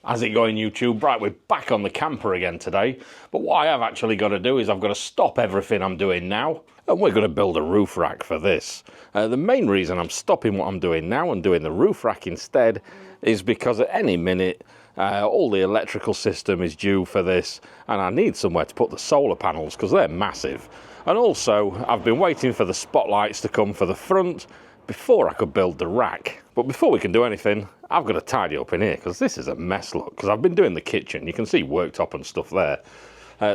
How's it going, YouTube? Right, we're back on the camper again today, but what I have actually got to do is I've got to stop everything I'm doing now, and we're going to build a roof rack for this. The main reason I'm stopping what I'm doing now and doing the roof rack instead is because at any minute all the electrical system is due for this, and I need somewhere to put the solar panels because they're massive. And also, I've been waiting for the spotlights to come for the front before I could build the rack. But before we can do anything, I've got to tidy up in here because this is a mess, look, because I've been doing the kitchen. You can see worktop and stuff there.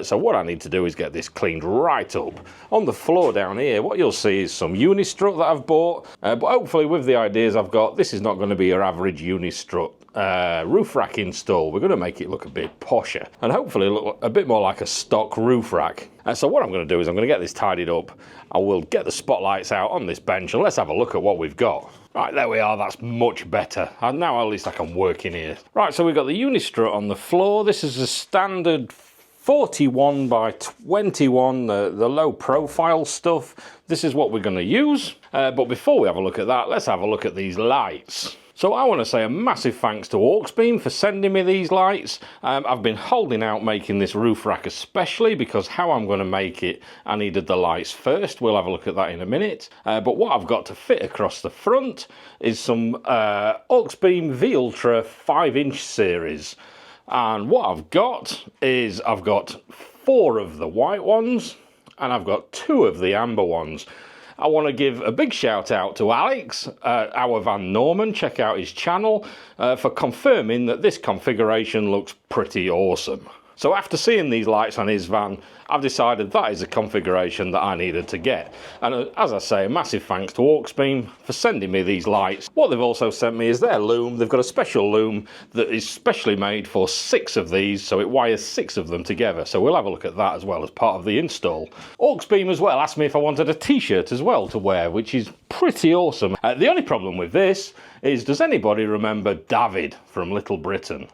So what I need to do is get this cleaned right up. On the floor down here, what you'll see is some unistrut that I've bought, but hopefully with the ideas I've got, this is not going to be your average unistrut roof rack install. We're going to make it look a bit posher and hopefully look a bit more like a stock roof rack. So what I'm going to do is I'm going to get this tidied up. I will get the spotlights out on this bench and let's have a look at what we've got. Right, there we are, that's much better. And now at least I can work in here. Right, so we've got the unistrut on the floor. This is a standard 41 by 21, the low profile stuff. This is what we're going to use. But before we have a look at that, let's have a look at these lights. So I want to say a massive thanks to Auxbeam for sending me these lights. I've been holding out making this roof rack especially because how I'm going to make it, I needed the lights first. We'll have a look at that in a minute. But what I've got to fit across the front is some Auxbeam V Ultra 5-inch series. And what I've got is I've got 4 of the white ones and I've got 2 of the amber ones. I want to give a big shout out to Alex, our Van Norman, check out his channel, for confirming that this configuration looks pretty awesome. So after seeing these lights on his van, I've decided that is a configuration that I needed to get. And as I say, a massive thanks to Auxbeam for sending me these lights. What they've also sent me is their loom. They've got a special loom that is specially made for 6 of these, so it wires 6 of them together. So we'll have a look at that as well as part of the install. Auxbeam as well asked me if I wanted a t-shirt as well to wear, which is pretty awesome. The only problem with this is, does anybody remember David from Little Britain?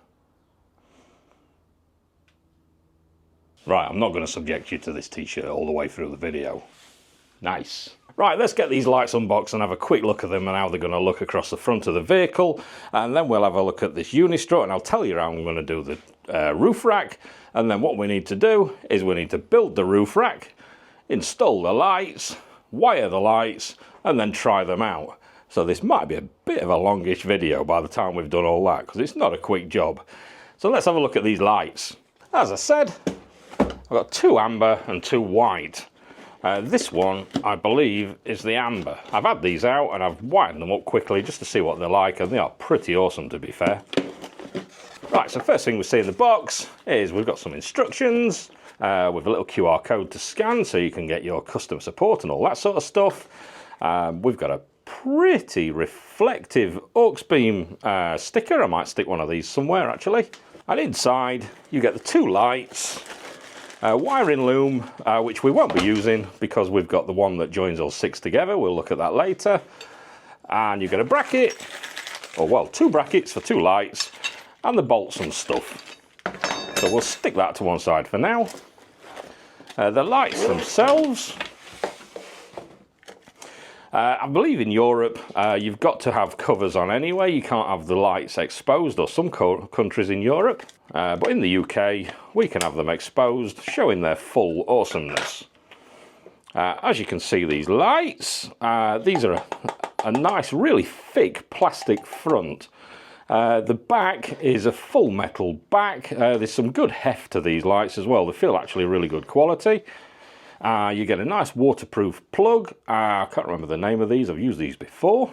Right, I'm not going to subject you to this t-shirt all the way through the video. Nice. Right, let's get these lights unboxed and have a quick look at them and how they're going to look across the front of the vehicle. And then we'll have a look at this unistrut and I'll tell you how I'm going to do the roof rack. And then what we need to do is we need to build the roof rack, install the lights, wire the lights, and then try them out. So this might be a bit of a longish video by the time we've done all that, because it's not a quick job. So let's have a look at these lights. As I said, I've got 2 amber and 2 white. This one, I believe, is the amber. I've had these out and I've wired them up quickly just to see what they're like, and they are pretty awesome, to be fair. Right, so first thing we see in the box is we've got some instructions with a little QR code to scan so you can get your custom support and all that sort of stuff. We've got a pretty reflective Auxbeam sticker. I might stick one of these somewhere, actually. And inside, you get the 2 lights. Wiring loom, which we won't be using because we've got the one that joins all 6 together. We'll look at that later. And you get a bracket, or well, 2 brackets for 2 lights, and the bolts and stuff. So we'll stick that to one side for now. The lights themselves, I believe in Europe, you've got to have covers on anyway. You can't have the lights exposed, or some countries in Europe. But in the UK, we can have them exposed, showing their full awesomeness. As you can see, these lights, these are a nice, really thick plastic front. The back is a full metal back. There's some good heft to these lights as well. They feel actually really good quality. You get a nice waterproof plug. I can't remember the name of these. I've used these before.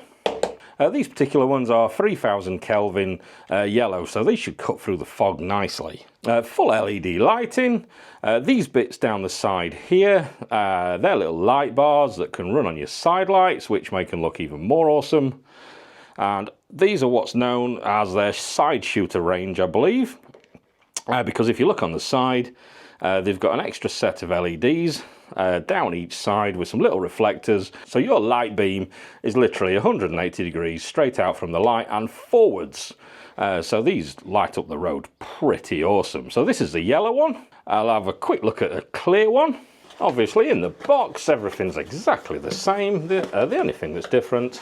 These particular ones are 3000 Kelvin yellow, so they should cut through the fog nicely. Full LED lighting. These bits down the side here, they're little light bars that can run on your side lights, which make them look even more awesome. And these are what's known as their side shooter range, I believe. Because if you look on the side, they've got an extra set of LEDs down each side with some little reflectors, so your light beam is literally 180 degrees straight out from the light and forwards. So these light up the road pretty awesome. So this is the yellow one. I'll have a quick look at a clear one. Obviously in the box everything's exactly the same. The only thing that's different,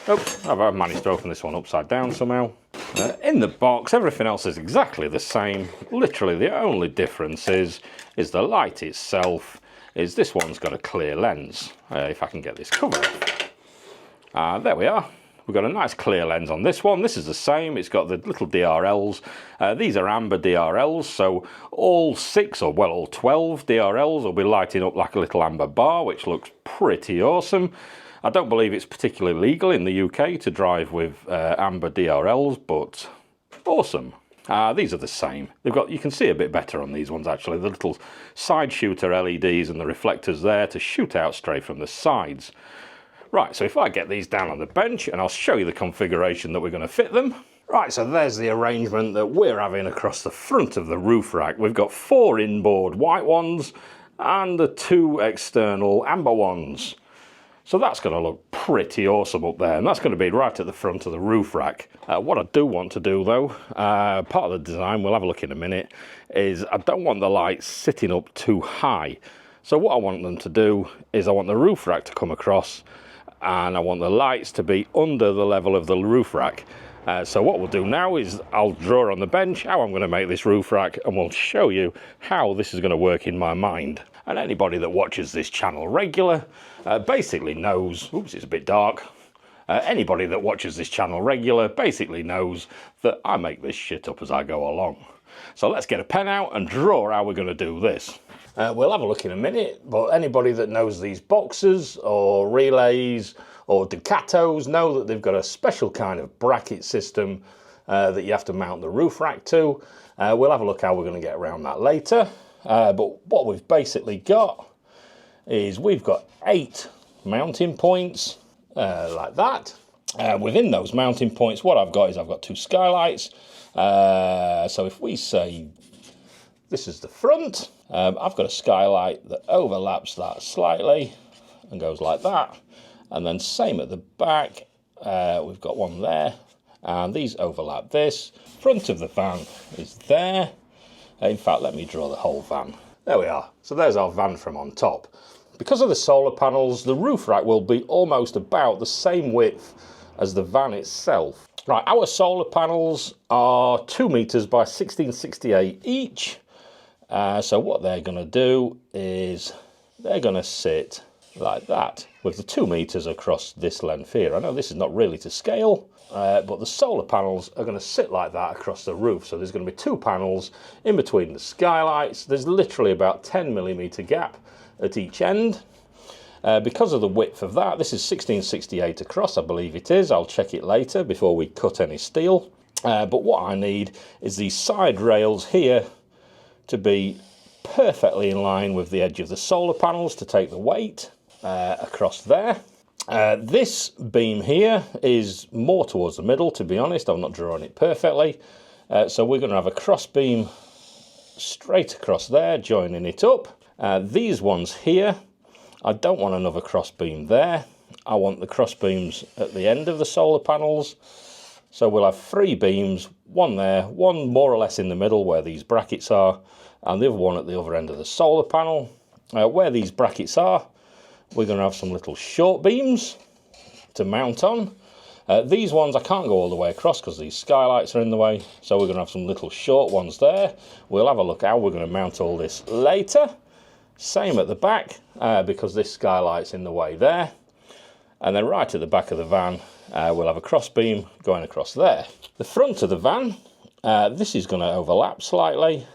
oops, I've managed to open this one upside down somehow. In the box, everything else is exactly the same. Literally, the only difference is the light itself. Is this one's got a clear lens. If I can get this cover off. There we are. We've got a nice clear lens on this one. This is the same. It's got the little DRLs. These are amber DRLs, so all 6, or well, all 12 DRLs will be lighting up like a little amber bar, which looks pretty awesome. I don't believe it's particularly legal in the UK to drive with amber DRLs, but awesome. These are the same. They've got, you can see a bit better on these ones actually, the little side shooter LEDs and the reflectors there to shoot out straight from the sides. Right, so if I get these down on the bench, and I'll show you the configuration that we're going to fit them. Right, so there's the arrangement that we're having across the front of the roof rack. We've got 4 inboard white ones and the 2 external amber ones. So that's going to look pretty awesome up there, and that's going to be right at the front of the roof rack. What I do want to do though, part of the design, we'll have a look in a minute, is I don't want the lights sitting up too high. So what I want them to do is I want the roof rack to come across, and I want the lights to be under the level of the roof rack. So what we'll do now is I'll draw on the bench how I'm going to make this roof rack, and we'll show you how this is going to work in my mind. And anybody that watches this channel regular basically knows, oops, it's a bit dark. Anybody that watches this channel regular basically knows that I make this shit up as I go along. So let's get a pen out and draw how we're going to do this. We'll have a look in a minute, but anybody that knows these boxes or relays or Ducatos know that they've got a special kind of bracket system that you have to mount the roof rack to. We'll have a look how we're going to get around that later. But what we've basically got is we've got 8 mounting points like that. Within those mounting points, what I've got is I've got 2 skylights. So if we say this is the front, I've got a skylight that overlaps that slightly and goes like that. And then same at the back, we've got one there, and these overlap this. Front of the van is there. In fact, let me draw the whole van. There we are. So there's our van from on top. Because of the solar panels, the roof rack will be almost about the same width as the van itself. Right, our solar panels are 2 meters by 1668 each. So what they're going to do is they're going to sit like that with the 2 meters across this length here. I know this is not really to scale, but the solar panels are going to sit like that across the roof. So there's going to be 2 panels in between the skylights. There's literally about 10mm gap at each end. Because of the width of that, this is 1668 across, I believe it is. I'll check it later before we cut any steel. But what I need is these side rails here to be perfectly in line with the edge of the solar panels to take the weight across there. This beam here is more towards the middle, to be honest. I'm not drawing it perfectly. So we're going to have a cross beam straight across there, joining it up. These ones here, I don't want another cross beam there. I want the cross beams at the end of the solar panels. So we'll have 3 beams, one there, one more or less in the middle where these brackets are, and the other one at the other end of the solar panel. Where these brackets are, we're going to have some little short beams to mount on. These ones I can't go all the way across because these skylights are in the way, so we're going to have some little short ones there. We'll have a look how we're going to mount all this later. Same at the back, because this skylight's in the way there. And then right at the back of the van, we'll have a cross beam going across there. The front of the van, this is going to overlap slightly,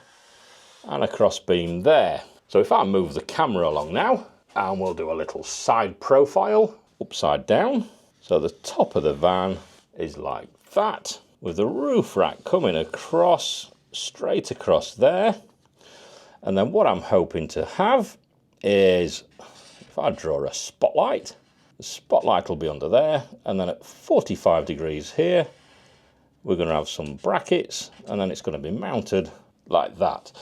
and a cross beam there. So if I move the camera along now, and we'll do a little side profile, upside down. So the top of the van is like that, with the roof rack coming across, straight across there. And then what I'm hoping to have is, if I draw a spotlight, the spotlight will be under there, and then at 45 degrees here, we're going to have some brackets, and then it's going to be mounted like that.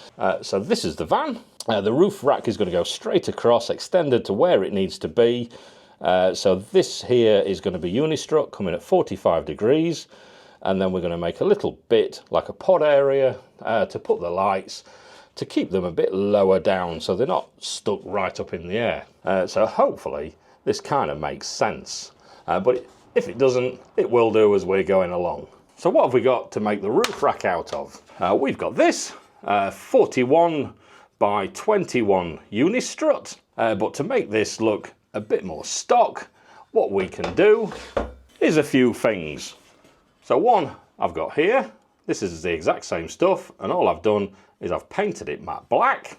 So this is the van. The roof rack is going to go straight across, extended to where it needs to be. So this here is going to be unistrut, coming at 45 degrees, and then we're going to make a little bit like a pod area to put the lights, to keep them a bit lower down so they're not stuck right up in the air. So hopefully this kind of makes sense. But if it doesn't, it will do as we're going along. So what have we got to make the roof rack out of? We've got this 41 by 21 unistrut. But to make this look a bit more stock, what we can do is a few things. So one I've got here, this is the exact same stuff, and all I've done is I've painted it matte black.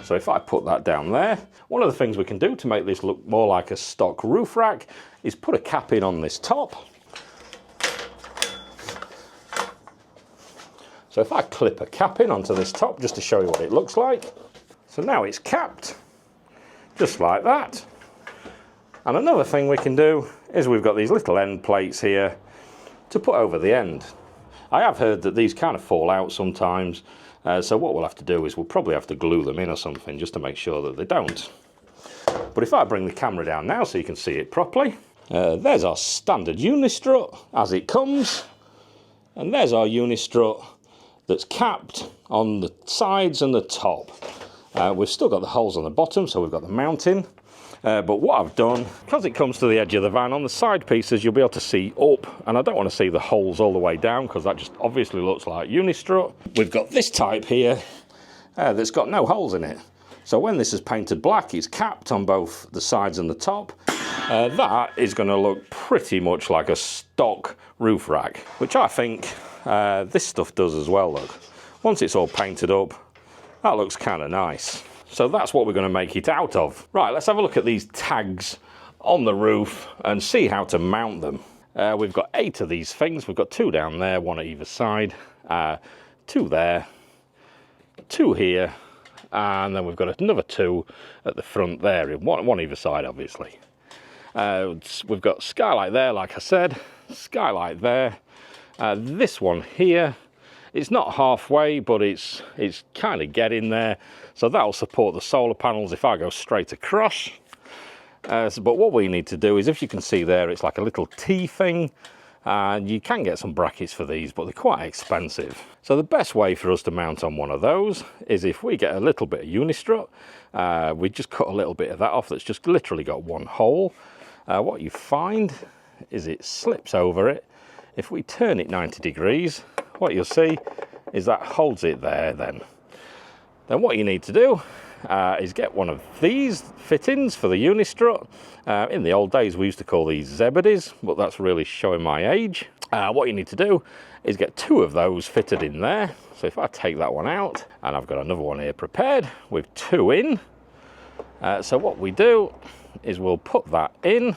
So if I put that down there, one of the things we can do to make this look more like a stock roof rack is put a cap in on this top. So if I clip a cap in onto this top just to show you what it looks like. So now it's capped, just like that. And another thing we can do is we've got these little end plates here to put over the end. I have heard that these kind of fall out sometimes, so what we'll have to do is we'll probably have to glue them in or something just to make sure that they don't. But if I bring the camera down now so you can see it properly, there's our standard unistrut as it comes, and there's our unistrut that's capped on the sides and the top. We've still got the holes on the bottom, so we've got the mounting. But what I've done, because it comes to the edge of the van, on the side pieces you'll be able to see up, and I don't want to see the holes all the way down because that just obviously looks like unistrut. We've got this type here that's got no holes in it. So when this is painted black, it's capped on both the sides and the top. That is going to look pretty much like a stock roof rack, which I think this stuff does as well, look. Once it's all painted up, that looks kind of nice. So that's what we're going to make it out of. Right, let's have a look at these tags on the roof and see how to mount them. We've got 8 of these things. We've got 2 down there, 1 at either side, 2 there, 2 here, and then we've got another 2 at the front there, one either side obviously. We've got skylight there, like I said, skylight there. This one here, it's not halfway, but it's kind of getting there. So that'll support the solar panels if I go straight across. But what we need to do is, if you can see there, it's like a little T thing. And you can get some brackets for these, but they're quite expensive. So the best way for us to mount on one of those is if we get a little bit of unistrut, we just cut a little bit of that off that's just literally got one hole. What you find is it slips over it. If we turn it 90 degrees, what you'll see is that holds it there then. Then what you need to do is get one of these fittings for the unistrut. In the old days we used to call these Zebedees, but that's really showing my age. What you need to do is get 2 of those fitted in there. So if I take that one out, and I've got another one here prepared with 2 in. So what we do is we'll put that in,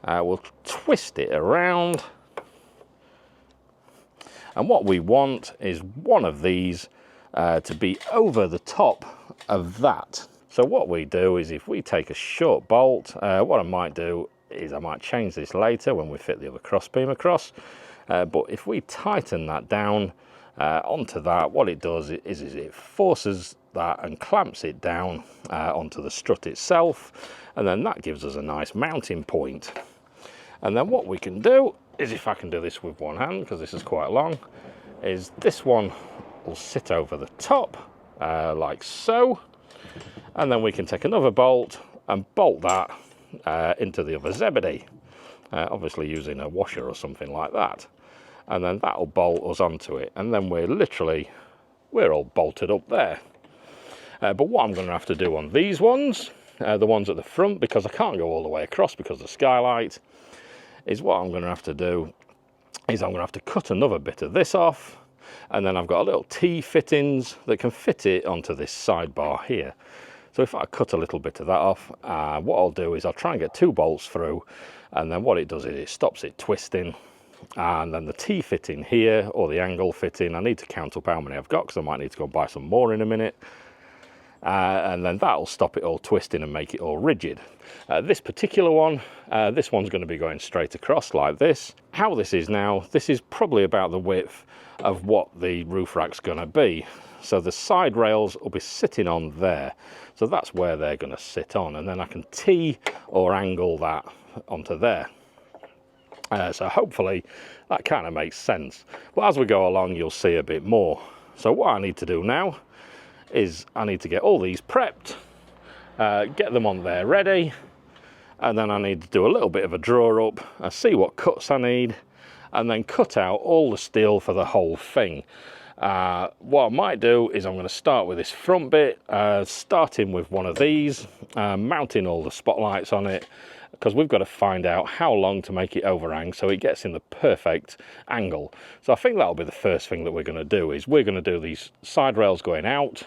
we'll twist it around, and what we want is one of these to be over the top of that. So what we do is if we take a short bolt, what I might do is I might change this later when we fit the other crossbeam across, but if we tighten that down onto that, what it does is it forces that and clamps it down onto the strut itself, and then that gives us a nice mounting point. And then what we can do is, if I can do this with one hand because this is quite long, is this one will sit over the top like so, and then we can take another bolt and bolt that into the other Zebedee, obviously using a washer or something like that, and then that'll bolt us onto it, and then we're all bolted up there. But what I'm going to have to do on these ones, the ones at the front, because I can't go all the way across because of the skylight, is what I'm going to have to do is I'm going to have to cut another bit of this off, and then I've got a little T fittings that can fit it onto this sidebar here. So if I cut a little bit of that off, what I'll do is I'll try and get 2 bolts through, and then what it does is it stops it twisting, and then the T fitting here, or the angle fitting, I need to count up how many I've got because I might need to go and buy some more in a minute. And then that'll stop it all twisting and make it all rigid. This particular one, this one's going to be going straight across like this. How this is now, this is probably about the width of what the roof rack's going to be. So the side rails will be sitting on there. So that's where they're going to sit on, and then I can T or angle that onto there. So hopefully that kind of makes sense. But as we go along, you'll see a bit more. So what I need to do now is I need to get all these prepped, get them on there ready, and then I need to do a little bit of a draw up and see what cuts I need, and then cut out all the steel for the whole thing. What I might do is I'm going to start with this front bit, starting with one of these, mounting all the spotlights on it, because we've got to find out how long to make it overhang so it gets in the perfect angle. So I think that'll be the first thing that we're going to do, is we're going to do these side rails going out,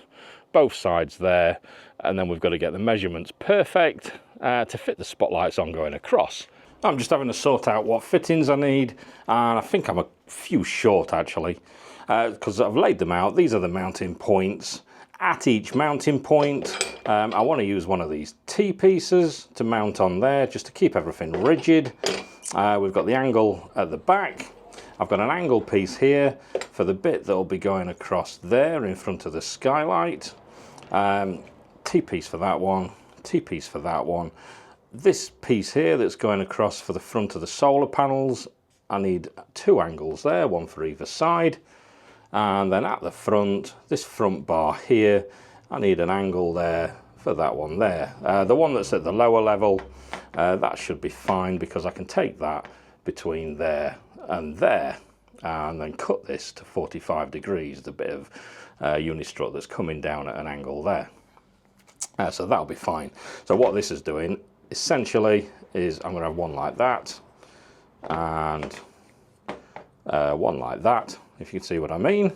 both sides there, and then we've got to get the measurements perfect to fit the spotlights on going across. I'm just having to sort out what fittings I need, and I think I'm a few short actually, because I've laid them out. These are the mounting points. At each mounting point, I want to use one of these T-pieces to mount on there, just to keep everything rigid. We've got the angle at the back. I've got an angle piece here for the bit that will be going across there in front of the skylight. T-piece for that one, T-piece for that one. This piece here that's going across for the front of the solar panels, I need 2 angles there, one for either side. And then at the front, this front bar here, I need an angle there for that one there. The one that's at the lower level, that should be fine, because I can take that between there and then cut this to 45 degrees, the bit of unistrut that's coming down at an angle there. So that'll be fine. So what this is doing essentially is I'm going to have one like that and one like that, if you can see what I mean,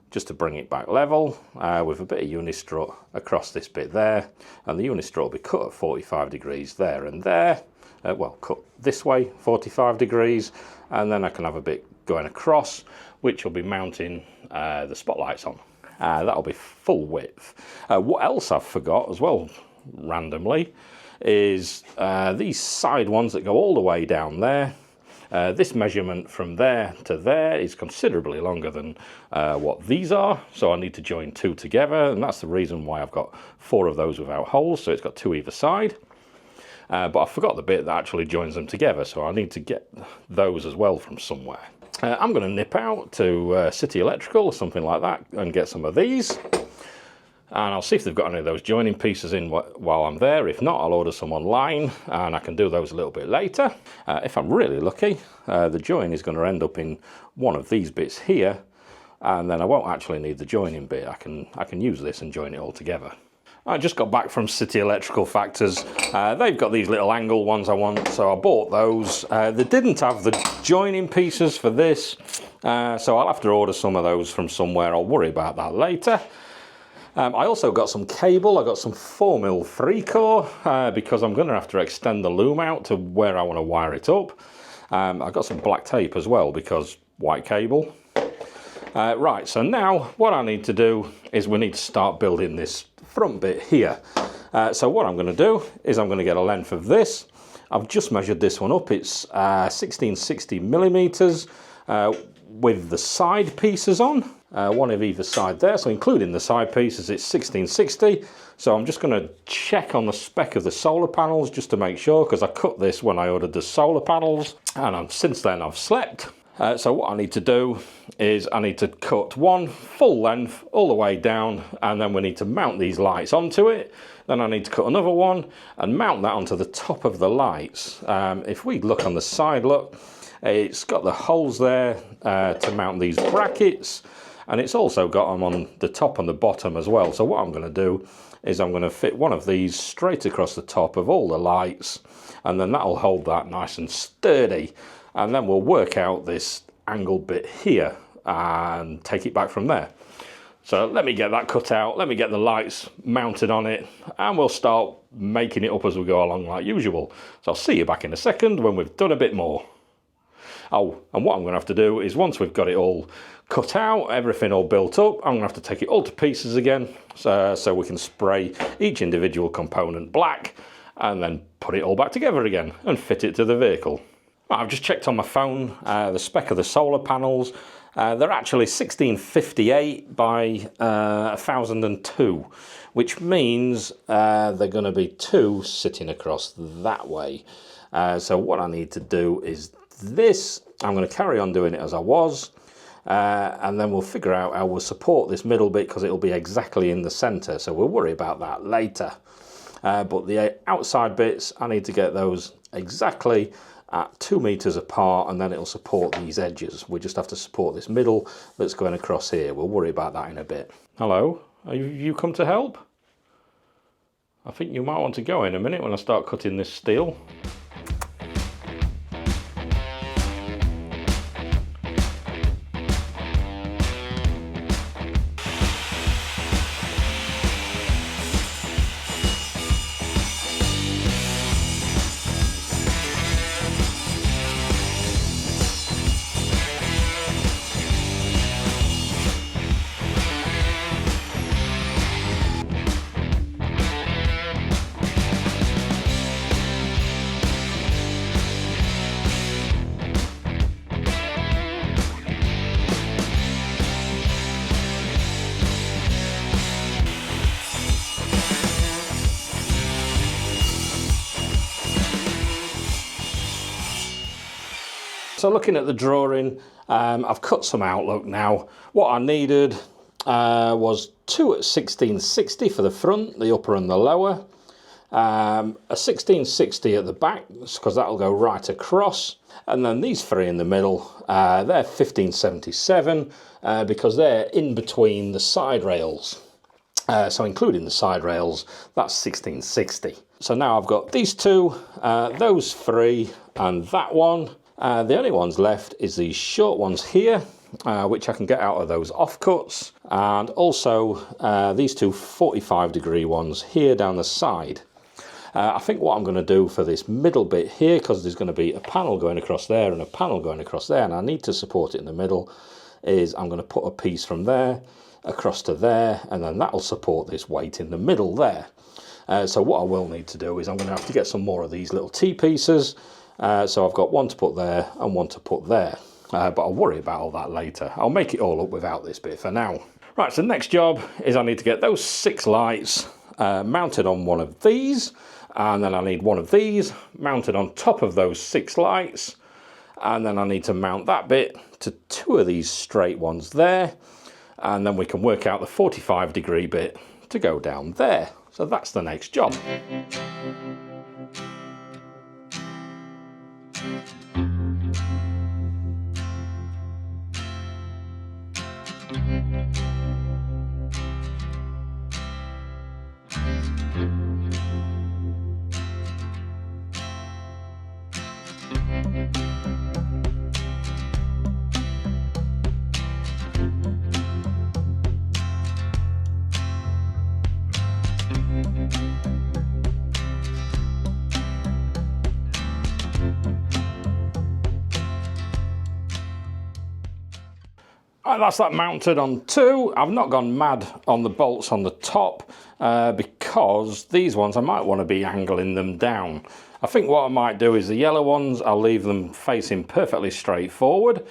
just to bring it back level, with a bit of unistrut across this bit there, and the unistrut will be cut at 45 degrees there and there, well, cut this way 45 degrees, and then I can have a bit going across, which will be mounting the spotlights on. That'll be full width. What else I've forgot as well, randomly, is these side ones that go all the way down there. This measurement from there to there is considerably longer than what these are, so I need to join 2 together, and that's the reason why I've got 4 of those without holes, so it's got 2 either side. But I forgot the bit that actually joins them together, so I need to get those as well from somewhere. I'm going to nip out to City Electrical or something like that and get some of these. And I'll see if they've got any of those joining pieces in while I'm there. If not, I'll order some online and I can do those a little bit later. If I'm really lucky, the join is going to end up in one of these bits here, and then I won't actually need the joining bit. I can use this and join it all together. I just got back from City Electrical Factors. They've got these little angle ones I want, so I bought those. They didn't have the joining pieces for this, so I'll have to order some of those from somewhere. I'll worry about that later. I also got some cable. I got some 4mm 3-core because I'm going to have to extend the loom out to where I want to wire it up. I've got some black tape as well because white cable. Right, so now what I need to do is we need to start building this front bit here. So what I'm going to do is I'm going to get a length of this. I've just measured this one up. It's 1660 millimeters with the side pieces on. One of either side there, so including the side pieces, it's 1660. So I'm just going to check on the spec of the solar panels just to make sure, because I cut this when I ordered the solar panels, and since then I've slept. So what I need to do is I need to cut one full length all the way down, and then we need to mount these lights onto it. Then I need to cut another one and mount that onto the top of the lights. If we look on the side, look, it's got the holes there to mount these brackets, and it's also got them on the top and the bottom as well. So what I'm going to do is I'm going to fit one of these straight across the top of all the lights, and then that'll hold that nice and sturdy. And then we'll work out this angle bit here and take it back from there. So let me get that cut out, let me get the lights mounted on it, and we'll start making it up as we go along like usual. So I'll see you back in a second when we've done a bit more. Oh, and what I'm going to have to do is once we've got it all cut out, everything all built up, I'm going to have to take it all to pieces again, so we can spray each individual component black and then put it all back together again and fit it to the vehicle. I've just checked on my phone the spec of the solar panels. They're actually 1658 by 1002, which means they're going to be 2 sitting across that way. So what I need to do is this. I'm going to carry on doing it as I was, and then we'll figure out how we'll support this middle bit, because it'll be exactly in the center, so we'll worry about that later. But the outside bits, I need to get those exactly at 2 meters apart, and then it'll support these edges. We just have to support this middle that's going across here. We'll worry about that in a bit. Hello, have you come to help? I think you might want to go in a minute when I start cutting this steel. So looking at the drawing, I've cut some out, look now. What I needed was 2 at 1660 for the front, the upper and the lower. A 1660 at the back, because that'll go right across. And then these 3 in the middle, they're 1577, because they're in between the side rails. So including the side rails, that's 1660. So now I've got these 2, those 3, and that one. The only ones left is these short ones here, which I can get out of those offcuts, and also these 2 45-degree ones here down the side. I think what I'm going to do for this middle bit here, because there's going to be a panel going across there and a panel going across there, and I need to support it in the middle, is I'm going to put a piece from there across to there, and then that'll support this weight in the middle there. So what I will need to do is I'm going to have to get some more of these little T-pieces. So I've got one to put there and one to put there, but I'll worry about all that later. I'll make it all up without this bit for now. Right, so the next job is I need to get those 6 lights mounted on one of these, and then I need one of these mounted on top of those 6 lights, and then I need to mount that bit to 2 of these straight ones there, and then we can work out the 45-degree bit to go down there. So that's the next job. That's that mounted on 2. I've not gone mad on the bolts on the top because these ones I might want to be angling them down. I think what I might do is the yellow ones, I'll leave them facing perfectly straight forward,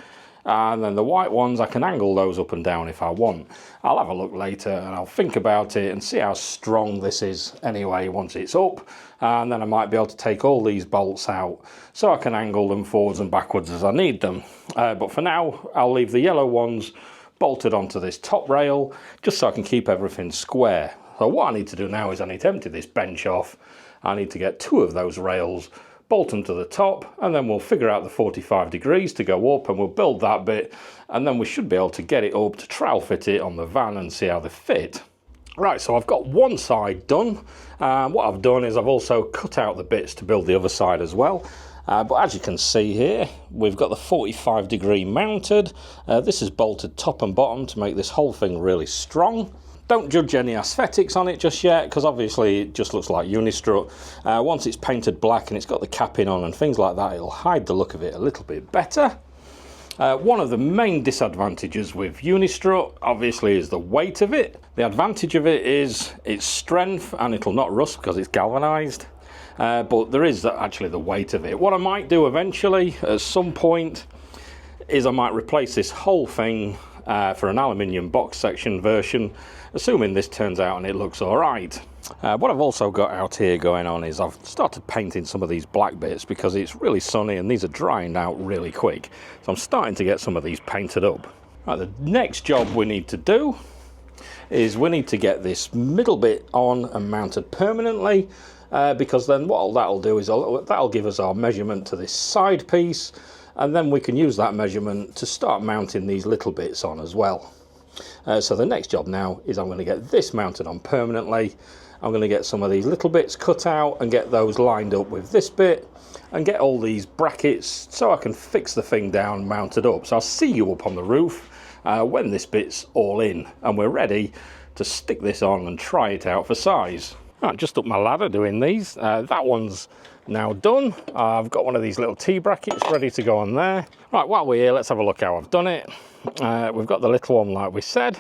and then the white ones I can angle those up and down if I want. I'll have a look later and I'll think about it and see how strong this is anyway once it's up, and then I might be able to take all these bolts out so I can angle them forwards and backwards as I need them. But for now I'll leave the yellow ones bolted onto this top rail just so I can keep everything square. So what I need to do now is I need to empty this bench off. I need to get 2 of those rails, bolt them to the top, and then we'll figure out the 45 degrees to go up, and we'll build that bit, and then we should be able to get it up to trowel fit it on the van and see how they fit. Right, so I've got one side done. What I've done is I've also cut out the bits to build the other side as well. But as you can see here, we've got the 45 degree mounted. This is bolted top and bottom to make this whole thing really strong. Don't judge any aesthetics on it just yet, because obviously it just looks like unistrut. Once it's painted black and it's got the capping on and things like that, it'll hide the look of it a little bit better. One of the main disadvantages with unistrut obviously is the weight of it. The advantage of it is its strength, and it'll not rust because it's galvanized. But there is actually the weight of it. What I might do eventually at some point is I might replace this whole thing for an aluminium box section version, assuming this turns out and it looks all right. What I've also got out here going on is I've started painting some of these black bits because it's really sunny and these are drying out really quick. So I'm starting to get some of these painted up. Right, the next job we need to do is we need to get this middle bit on and mounted permanently. because then what that'll do is that'll give us our measurement to this side piece, and then we can use that measurement to start mounting these little bits on as well. So the next job now is I'm going to get this mounted on permanently. I'm going to get some of these little bits cut out and get those lined up with this bit, and get all these brackets so I can fix the thing down mounted up. So I'll see you up on the roof when this bit's all in and we're ready to stick this on and try it out for size. Right, just up my ladder doing these. That one's now done. I've got one of these little T-brackets ready to go on there. Right, while we're here, let's have a look how I've done it. We've got the little one like we said.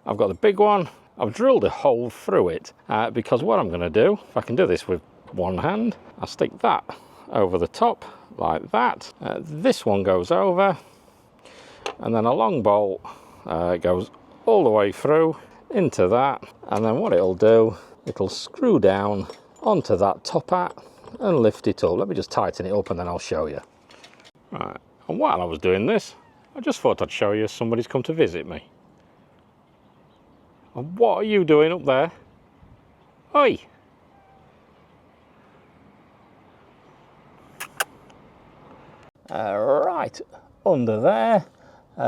I've got the big one. I've drilled a hole through it because what I'm going to do, if I can do this with one hand, I'll stick that over the top like that. This one goes over, and then a long bolt goes all the way through into that, and then what it'll do, it'll screw down onto that top hat and lift it up. Let me just tighten it up and then I'll show you. Right, and while I was doing this, I just thought I'd show you somebody's come to visit me. And what are you doing up there? Oi! Right, under there,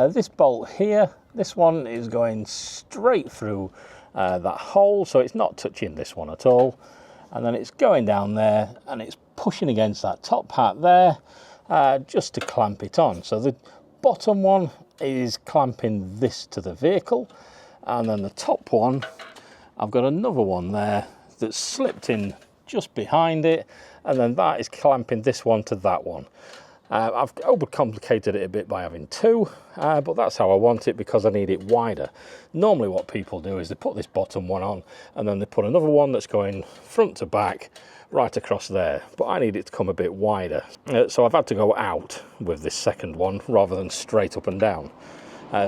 this bolt here, this one is going straight through that hole, so it's not touching this one at all, and then it's going down there and it's pushing against that top hat there just to clamp it on. So the bottom one is clamping this to the vehicle, and then the top one, I've got another one there that's slipped in just behind it, and then that is clamping this one to that one. I've overcomplicated it a bit by having two, but that's how I want it because I need it wider. Normally what people do is they put this bottom one on and then they put another one that's going front to back right across there, but I need it to come a bit wider. So I've had to go out with this second one rather than straight up and down.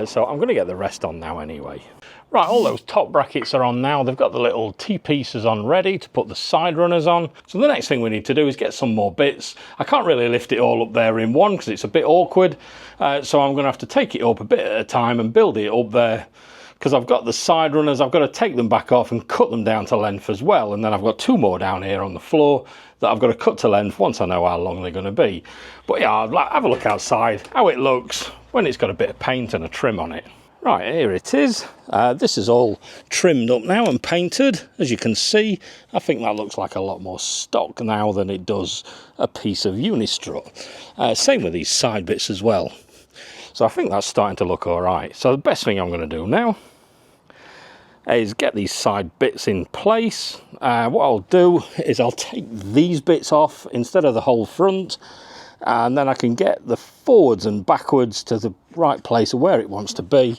So I'm going to get the rest on now anyway. Right, all those top brackets are on now. They've got the little T-pieces on ready to put the side runners on. So the next thing we need to do is get some more bits. I can't really lift it all up there in one because it's a bit awkward. So I'm going to have to take it up a bit at a time and build it up there. Because I've got the side runners, I've got to take them back off and cut them down to length as well. And then I've got two more down here on the floor that I've got to cut to length once I know how long they're going to be. But yeah, I'll have a look outside, how it looks when it's got a bit of paint and a trim on it. Right, here it is. This is all trimmed up now and painted. As you can see, I think that looks like a lot more stock now than it does a piece of unistrut. Same with these side bits as well. So I think that's starting to look all right. So the best thing I'm going to do now is get these side bits in place. What I'll do is I'll take these bits off instead of the whole front, and then I can get the forwards and backwards to the right place where it wants to be,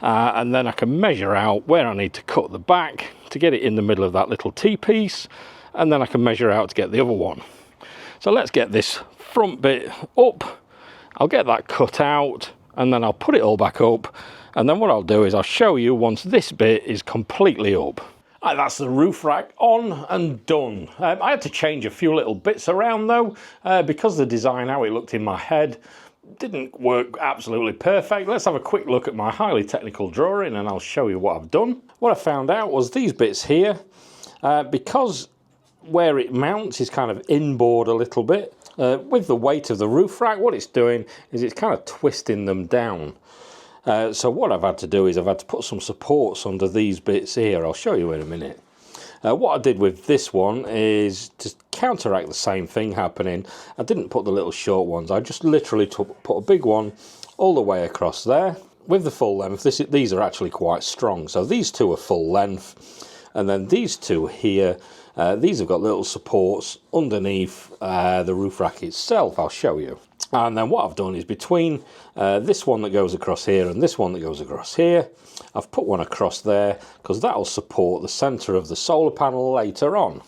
and then I can measure out where I need to cut the back to get it in the middle of that little T-piece, and then I can measure out to get the other one. So let's get this front bit up. I'll get that cut out and then I'll put it all back up, and then what I'll do is I'll show you once this bit is completely up. Right, that's the roof rack on and done. I had to change a few little bits around though, because the design, how it looked in my head, didn't work absolutely perfect. Let's have a quick look at my highly technical drawing and I'll show you what I've done. What I found out was these bits here, because where it mounts is kind of inboard a little bit, with the weight of the roof rack, what it's doing is it's kind of twisting them down. So what I've had to do is I've had to put some supports under these bits here. I'll show you in a minute. What I did with this one is to counteract the same thing happening. I didn't put the little short ones. I just literally put a big one all the way across there. With the full length, these are actually quite strong. So these two are full length. And then these two here, these have got little supports underneath the roof rack itself. I'll show you. And then what I've done is between this one that goes across here and this one that goes across here, I've put one across there because that'll support the centre of the solar panel later on.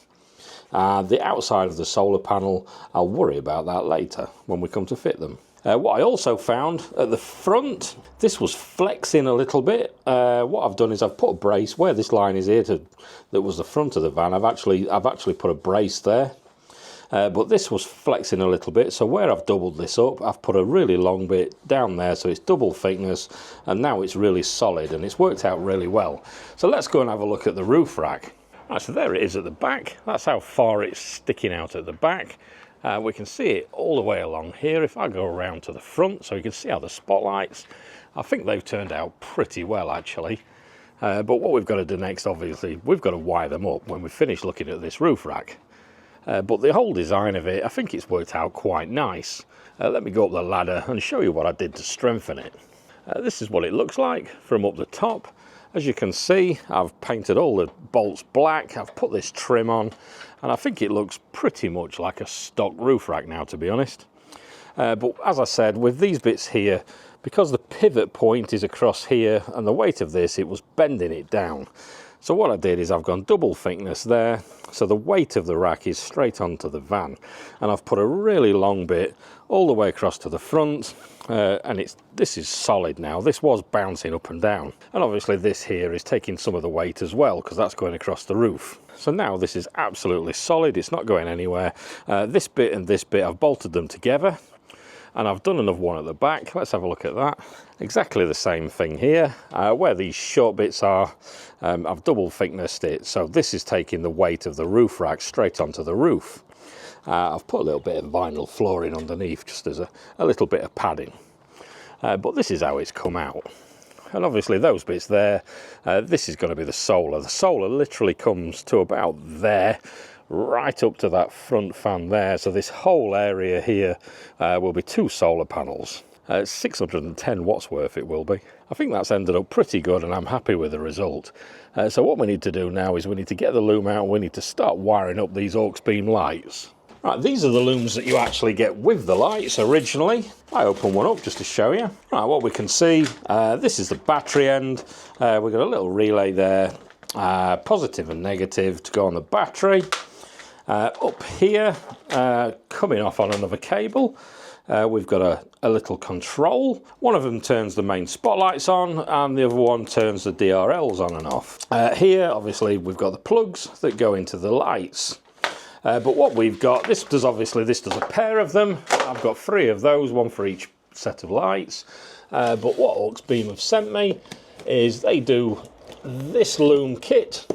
The outside of the solar panel, I'll worry about that later when we come to fit them. What I also found at the front, this was flexing a little bit. What I've done is I've put a brace where this line is here that was the front of the van. I've actually put a brace there. But this was flexing a little bit, so where I've doubled this up, I've put a really long bit down there, so it's double thickness, and now it's really solid, and it's worked out really well. So let's go and have a look at the roof rack. Right, so there it is at the back. That's how far it's sticking out at the back. We can see it all the way along here. If I go around to the front, so you can see how the spotlights, I think they've turned out pretty well actually. But what we've got to do next, obviously, we've got to wire them up when we finish looking at this roof rack. But the whole design of it, I think it's worked out quite nice. Let me go up the ladder and show you what I did to strengthen it. This is what it looks like from up the top. As you can see, I've painted all the bolts black, I've put this trim on, and I think it looks pretty much like a stock roof rack now, to be honest. But as I said, with these bits here, because the pivot point is across here and the weight of this, it was bending it down. So what I did is I've gone double thickness there, so the weight of the rack is straight onto the van, and I've put a really long bit all the way across to the front, and this is solid now. This was bouncing up and down, and obviously this here is taking some of the weight as well because that's going across the roof. So now this is absolutely solid, it's not going anywhere. This bit and this bit, I've bolted them together, and I've done another one at the back. Let's have a look at that. Exactly the same thing here. Where these short bits are, I've double thicknessed it, so this is taking the weight of the roof rack straight onto the roof. I've put a little bit of vinyl flooring underneath just as a little bit of padding. But this is how it's come out. And obviously those bits there, this is going to be the solar. The solar literally comes to about there, right up to that front fan there. So this whole area here will be 2 solar panels. 610 watts worth it will be. I think that's ended up pretty good and I'm happy with the result. So what we need to do now is we need to get the loom out and we need to start wiring up these Auxbeam lights. Right, these are the looms that you actually get with the lights originally. I open one up just to show you. Right, what we can see, this is the battery end. We've got a little relay there, positive and negative to go on the battery. Up here, coming off on another cable, we've got a little control. One of them turns the main spotlights on and the other one turns the DRLs on and off. Here, obviously, we've got the plugs that go into the lights. But what we've got, this does a pair of them. I've got 3 of those, one for each set of lights. But what Auxbeam have sent me is they do this loom kit.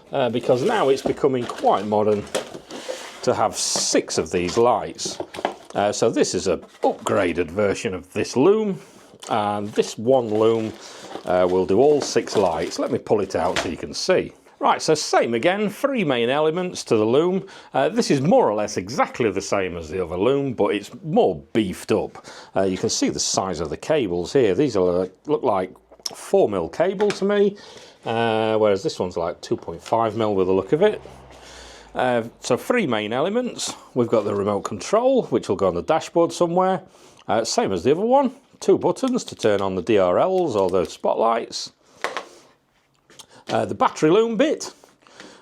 Because now it's becoming quite modern to have 6 of these lights. So this is an upgraded version of this loom, and this one loom will do all 6 lights. Let me pull it out so you can see. Right, so same again, 3 main elements to the loom. This is more or less exactly the same as the other loom, but it's more beefed up. You can see the size of the cables here. These look like 4mm cable to me. Whereas this one's like 2.5mm with the look of it. So 3 main elements. We've got the remote control, which will go on the dashboard somewhere. Same as the other one. 2 buttons to turn on the DRLs or the spotlights. The battery loom bit,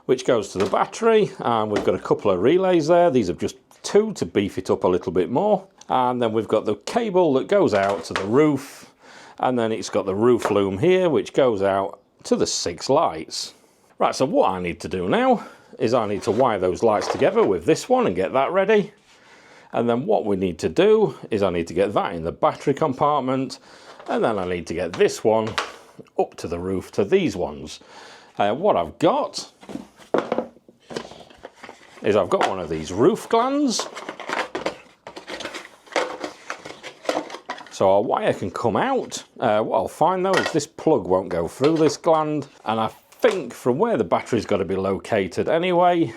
which goes to the battery. And we've got a couple of relays there. These are just 2 to beef it up a little bit more. And then we've got the cable that goes out to the roof. And then it's got the roof loom here, which goes out to the 6 lights. Right, so what I need to do now is I need to wire those lights together with this one and get that ready. And then what we need to do is I need to get that in the battery compartment, and then I need to get this one up to the roof to these ones. What I've got is I've got one of these roof glands. So our wire can come out. What I'll find though is this plug won't go through this gland, and I think from where the battery's got to be located anyway,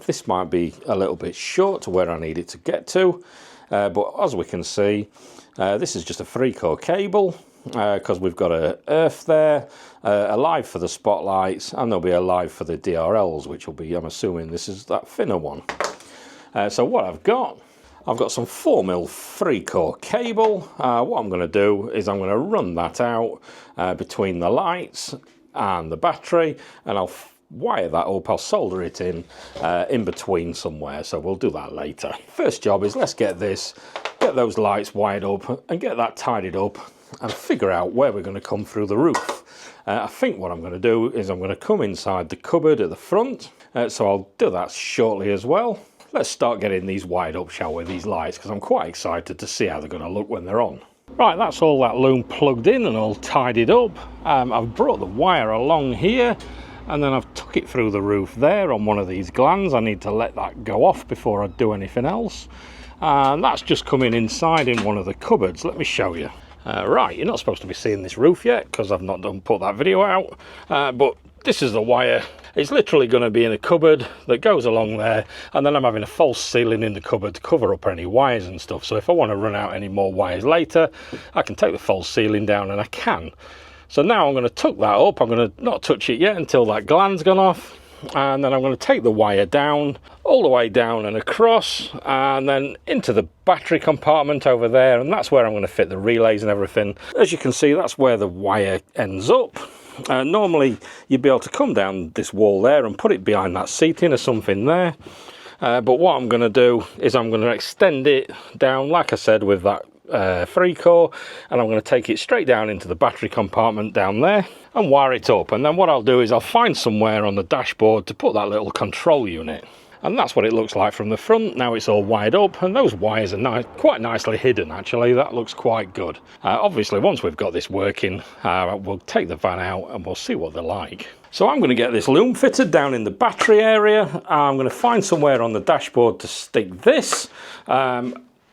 this might be a little bit short to where I need it to get to. But as we can see, this is just a 3-core cable, because we've got a earth there, a live for the spotlights, and there'll be a live for the DRLs, which will be, I'm assuming this is that thinner one. So what I've got some 4mm 3-core cable. What I'm going to do is I'm going to run that out between the lights and the battery, and I'll wire that up. I'll solder it in between somewhere, so we'll do that later. First job is let's get those lights wired up and get that tidied up and figure out where we're going to come through the roof. I think what I'm going to do is I'm going to come inside the cupboard at the front, so I'll do that shortly as well. Let's start getting these wired up, shall we, these lights, because I'm quite excited to see how they're going to look when they're on. Right, that's all that loom plugged in and all tidied up. I've brought the wire along here, and then I've took stuck it through the roof there on one of these glands. I need to let that go off before I do anything else. And that's just coming inside in one of the cupboards. Let me show you. Right, you're not supposed to be seeing this roof yet because I've not put that video out, but this is the wire. It's literally going to be in a cupboard that goes along there, and then I'm having a false ceiling in the cupboard to cover up any wires and stuff. So if I want to run out any more wires later, I can take the false ceiling down, and I can. So now I'm going to tuck that up. I'm going to not touch it yet until that gland's gone off, and then I'm going to take the wire down, all the way down and across, and then into the battery compartment over there, and that's where I'm going to fit the relays and everything. As you can see, that's where the wire ends up. Normally you'd be able to come down this wall there and put it behind that seating or something there, but what I'm going to do is I'm going to extend it down, like I said, with that 3-core, and I'm going to take it straight down into the battery compartment down there and wire it up. And then what I'll do is I'll find somewhere on the dashboard to put that little control unit, and that's what it looks like from the front. Now it's all wired up, and those wires are quite nicely hidden actually. That looks quite good. Obviously once we've got this working, we'll take the van out and we'll see what they're like. So I'm going to get this loom fitted down in the battery area. I'm going to find somewhere on the dashboard to stick this.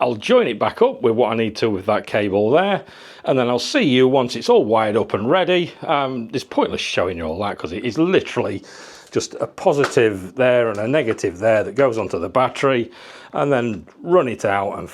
I'll join it back up with what I need to with that cable there, and then I'll see you once it's all wired up and ready. It's pointless showing you all that because it is literally just a positive there and a negative there that goes onto the battery, and then run it out and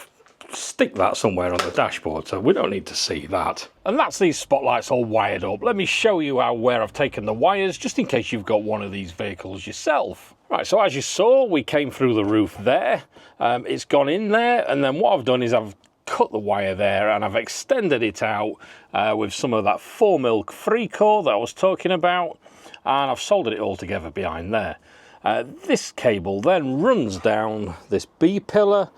stick that somewhere on the dashboard, so we don't need to see that. And that's these spotlights all wired up. Let me show you where I've taken the wires, just in case you've got one of these vehicles yourself. Right, so as you saw, we came through the roof there. It's gone in there, and then what I've done is I've cut the wire there and I've extended it out with some of that 4mm 3-core that I was talking about, and I've soldered it all together behind there. This cable then runs down this B pillar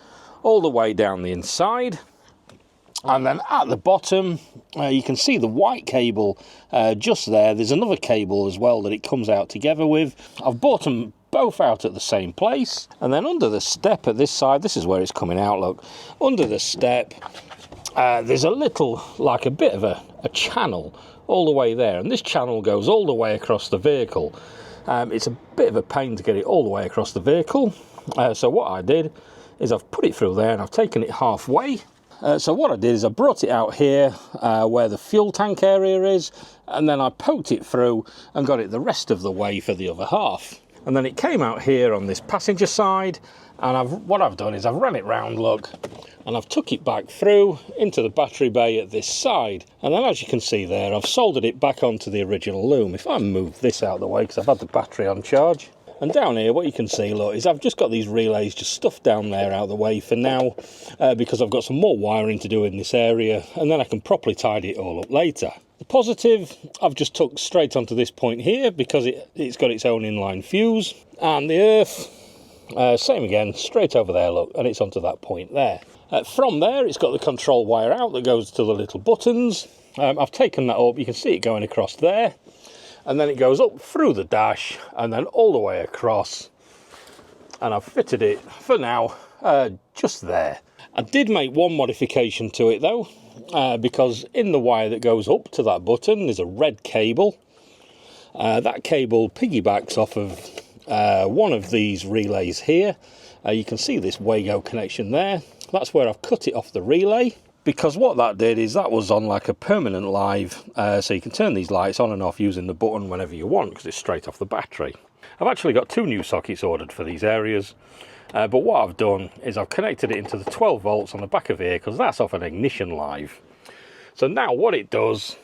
all the way down the inside, and then at the bottom you can see the white cable just there. There's another cable as well that it comes out together with. I've bought them both out at the same place, and then under the step at this side, this is where it's coming out, look, under the step there's a little, like a bit of a channel all the way there, and this channel goes all the way across the vehicle. It's a bit of a pain to get it all the way across the vehicle, so what I did is I've put it through there and I've taken it halfway. So what I did is I brought it out here where the fuel tank area is, and then I poked it through and got it the rest of the way for the other half. And then it came out here on this passenger side, and what I've done is I've ran it round, look, and I've took it back through into the battery bay at this side. And then as you can see there, I've soldered it back onto the original loom. If I move this out of the way, because I've had the battery on charge. And down here, what you can see, look, is I've just got these relays just stuffed down there out of the way for now, because I've got some more wiring to do in this area, and then I can properly tidy it all up later. The positive, I've just took straight onto this point here because it's got its own inline fuse, and the earth, same again, straight over there, look, and it's onto that point there. From there, it's got the control wire out that goes to the little buttons. I've taken that up, you can see it going across there. And then it goes up through the dash and then all the way across, and I've fitted it for now just there. I did make one modification to it though, because in the wire that goes up to that button there's a red cable. That cable piggybacks off of one of these relays here. You can see this Wago connection there. That's where I've cut it off the relay, because what that did is that was on like a permanent live, so you can turn these lights on and off using the button whenever you want because it's straight off the battery. I've actually got 2 new sockets ordered for these areas, but what I've done is I've connected it into the 12 volts on the back of here because that's off an ignition live. So now what it does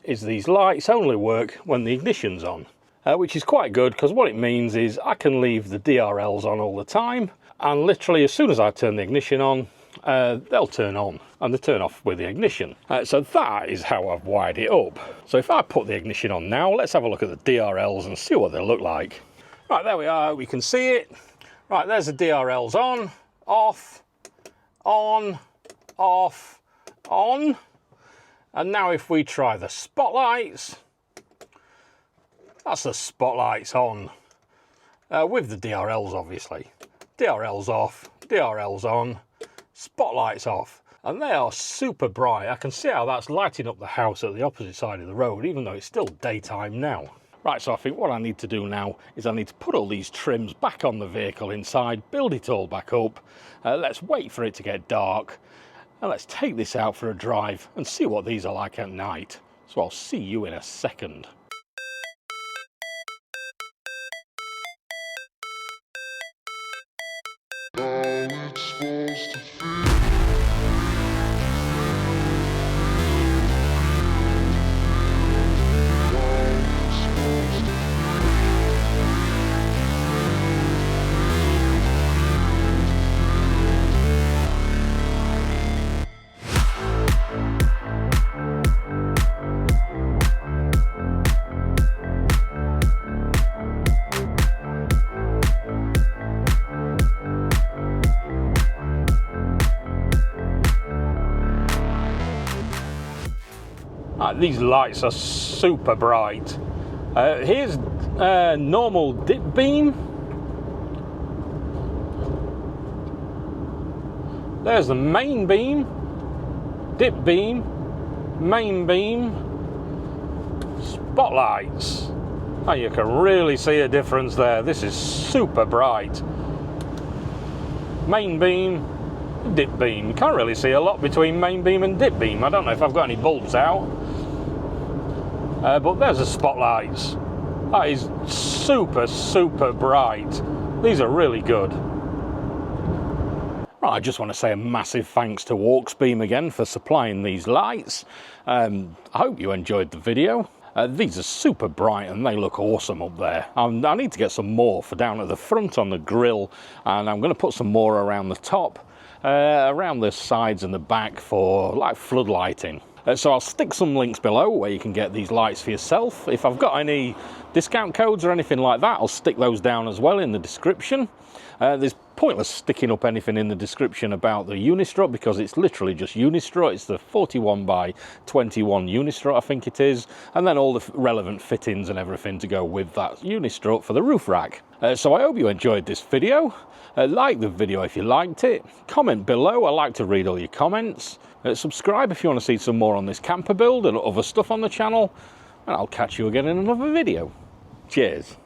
is these lights only work when the ignition's on, which is quite good because what it means is I can leave the DRLs on all the time, and literally as soon as I turn the ignition on, they'll turn on and they turn off with the ignition. So that is how I've wired it up. So if I put the ignition on now, let's have a look at the DRLs and see what they look like. Right, there we are, we can see it. Right, there's the DRLs on, off, on, off, on. And now if we try the spotlights, that's the spotlights on, with the DRLs obviously. DRLs off, DRLs on, spotlights off, and they are super bright. I can see how that's lighting up the house at the opposite side of the road, even though it's still daytime now. Right, so I think what I need to do now is I need to put all these trims back on the vehicle inside, build it all back up. Let's wait for it to get dark, and let's take this out for a drive and see what these are like at night. So I'll see you in a second. These lights are super bright. Here's normal dip beam. There's the main beam, dip beam, main beam, spotlights. Oh, you can really see a difference there. This is super bright. Main beam, dip beam. Can't really see a lot between main beam and dip beam. I don't know if I've got any bulbs out. But there's the spotlights. That is super, super bright. These are really good. Right, I just want to say a massive thanks to Auxbeam again for supplying these lights. I hope you enjoyed the video. These are super bright and they look awesome up there. I need to get some more for down at the front on the grille, and I'm going to put some more around the top, around the sides and the back for like floodlighting. So I'll stick some links below where you can get these lights for yourself. If I've got any discount codes or anything like that, I'll stick those down as well in the description. There's pointless sticking up anything in the description about the unistrut because it's literally just unistrut. It's the 41 by 21 unistrut, I think it is, and then all the relevant fittings and everything to go with that unistrut for the roof rack. So I hope you enjoyed this video. Like the video if you liked it. Comment below. I like to read all your comments. Subscribe if you want to see some more on this camper build and other stuff on the channel. And I'll catch you again in another video. Cheers.